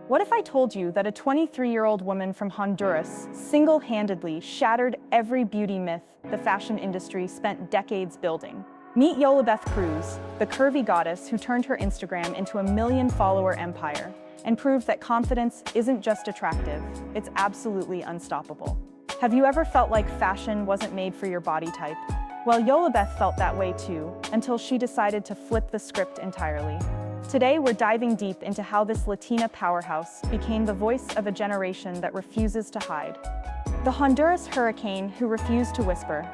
What if I told you that a 23-year-old woman from Honduras single-handedly shattered every beauty myth the fashion industry spent decades building? Meet Yolibeth Cruz, the curvy goddess who turned her Instagram into a million-follower empire and proved that confidence isn't just attractive, it's absolutely unstoppable. Have you ever felt like fashion wasn't made for your body type? Well, Yolibeth felt that way too, until she decided to flip the script entirely. Today, we're diving deep into how this Latina powerhouse became the voice of a generation that refuses to hide. The Honduras hurricane who refused to whisper.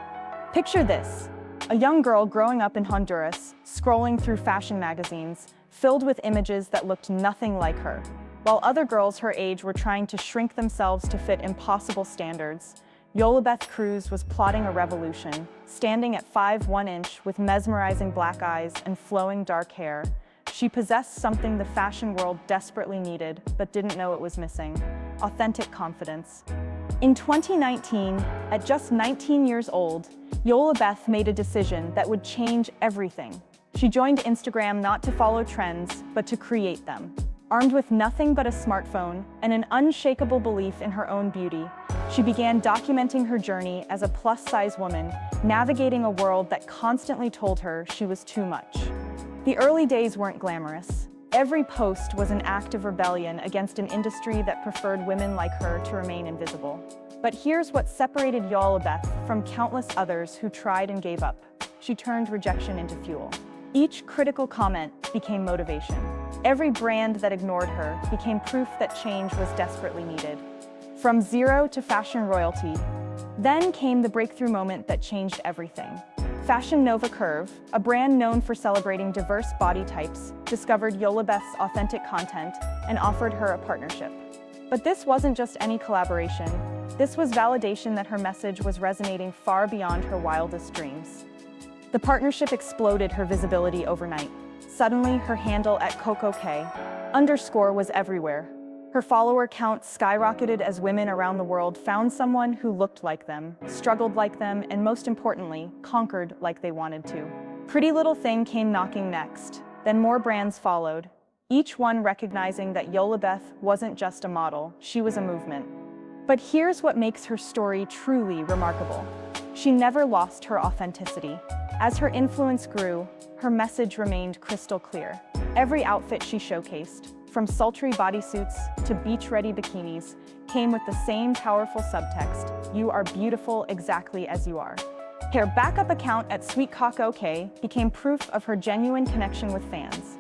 Picture this: a young girl growing up in Honduras, scrolling through fashion magazines, filled with images that looked nothing like her. While other girls her age were trying to shrink themselves to fit impossible standards, Yolibeth Cruz was plotting a revolution, standing at 5'1" with mesmerizing black eyes and flowing dark hair. She possessed something the fashion world desperately needed, but didn't know it was missing: authentic confidence. In 2019, at just 19 years old, Yolibeth made a decision that would change everything. She joined Instagram not to follow trends, but to create them. Armed with nothing but a smartphone and an unshakable belief in her own beauty, she began documenting her journey as a plus-size woman, navigating a world that constantly told her she was too much. The early days weren't glamorous. Every post was an act of rebellion against an industry that preferred women like her to remain invisible. But here's what separated Yolibeth from countless others who tried and gave up. She turned rejection into fuel. Each critical comment became motivation. Every brand that ignored her became proof that change was desperately needed. From zero to fashion royalty, then came the breakthrough moment that changed everything. Fashion Nova Curve, a brand known for celebrating diverse body types, discovered Yolibeth's authentic content and offered her a partnership. But this wasn't just any collaboration. This was validation that her message was resonating far beyond her wildest dreams. The partnership exploded her visibility overnight. Suddenly, her handle at @CocoK_ was everywhere. Her follower count skyrocketed as women around the world found someone who looked like them, struggled like them, and most importantly, conquered like they wanted to. Pretty Little Thing came knocking next. Then more brands followed, each one recognizing that Yolibeth wasn't just a model, she was a movement. But here's what makes her story truly remarkable. She never lost her authenticity. As her influence grew, her message remained crystal clear. Every outfit she showcased, from sultry bodysuits to beach-ready bikinis, came with the same powerful subtext: you are beautiful exactly as you are. Her backup account at Sweet Chic became proof of her genuine connection with fans.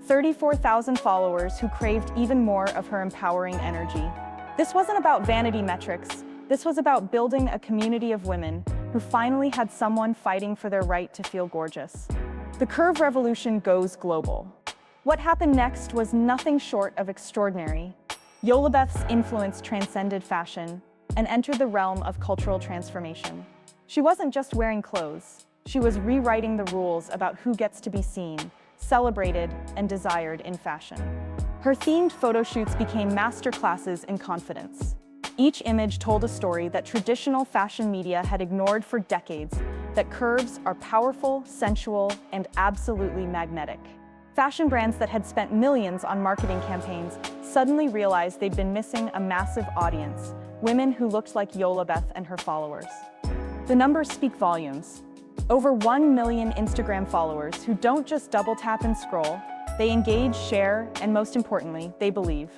34,000 followers who craved even more of her empowering energy. This wasn't about vanity metrics. This was about building a community of women who finally had someone fighting for their right to feel gorgeous. The curve revolution goes global. What happened next was nothing short of extraordinary. Yolibeth's influence transcended fashion and entered the realm of cultural transformation. She wasn't just wearing clothes. She was rewriting the rules about who gets to be seen, celebrated, and desired in fashion. Her themed photo shoots became masterclasses in confidence. Each image told a story that traditional fashion media had ignored for decades: that curves are powerful, sensual, and absolutely magnetic. Fashion brands that had spent millions on marketing campaigns suddenly realized they'd been missing a massive audience: women who looked like Yolibeth and her followers. The numbers speak volumes. Over 1 million Instagram followers who don't just double tap and scroll, they engage, share, and most importantly, they believe.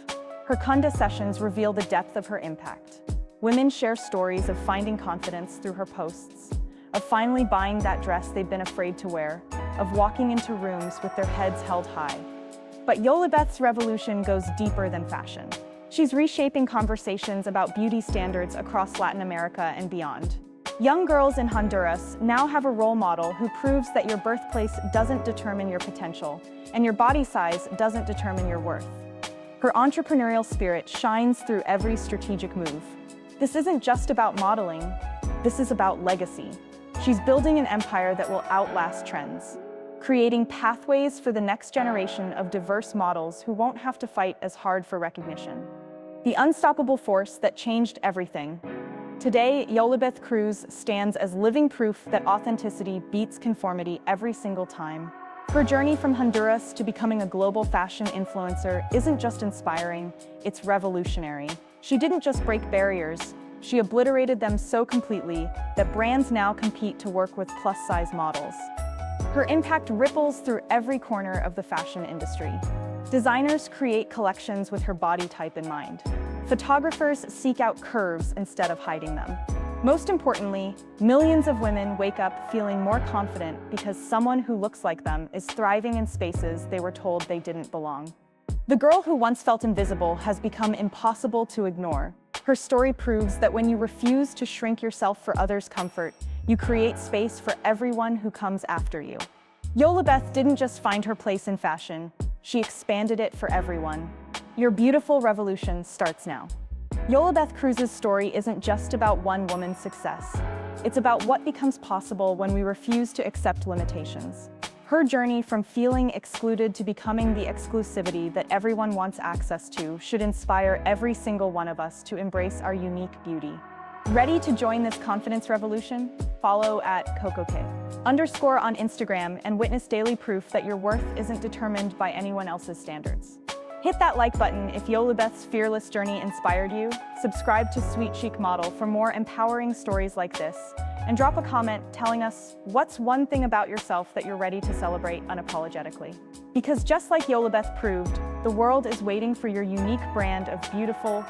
Her Kunda sessions reveal the depth of her impact. Women share stories of finding confidence through her posts, of finally buying that dress they've been afraid to wear, of walking into rooms with their heads held high. But Yolibeth's revolution goes deeper than fashion. She's reshaping conversations about beauty standards across Latin America and beyond. Young girls in Honduras now have a role model who proves that your birthplace doesn't determine your potential, and your body size doesn't determine your worth. Her entrepreneurial spirit shines through every strategic move. This isn't just about modeling, this is about legacy. She's building an empire that will outlast trends, creating pathways for the next generation of diverse models who won't have to fight as hard for recognition. The unstoppable force that changed everything. Today, Yolibeth Cruz stands as living proof that authenticity beats conformity every single time. Her journey from Honduras to becoming a global fashion influencer isn't just inspiring, it's revolutionary. She didn't just break barriers, she obliterated them so completely that brands now compete to work with plus-size models. Her impact ripples through every corner of the fashion industry. Designers create collections with her body type in mind. Photographers seek out curves instead of hiding them. Most importantly, millions of women wake up feeling more confident because someone who looks like them is thriving in spaces they were told they didn't belong. The girl who once felt invisible has become impossible to ignore. Her story proves that when you refuse to shrink yourself for others' comfort, you create space for everyone who comes after you. Yolibeth didn't just find her place in fashion, she expanded it for everyone. Your beautiful revolution starts now. Yolibeth Cruz's story isn't just about one woman's success. It's about what becomes possible when we refuse to accept limitations. Her journey from feeling excluded to becoming the exclusivity that everyone wants access to should inspire every single one of us to embrace our unique beauty. Ready to join this confidence revolution? Follow at CocoK_, on Instagram and witness daily proof that your worth isn't determined by anyone else's standards. Hit that like button if Yolibeth's fearless journey inspired you, subscribe to Sweet Chic Model for more empowering stories like this, and drop a comment telling us what's one thing about yourself that you're ready to celebrate unapologetically. Because just like Yolibeth proved, the world is waiting for your unique brand of beautiful,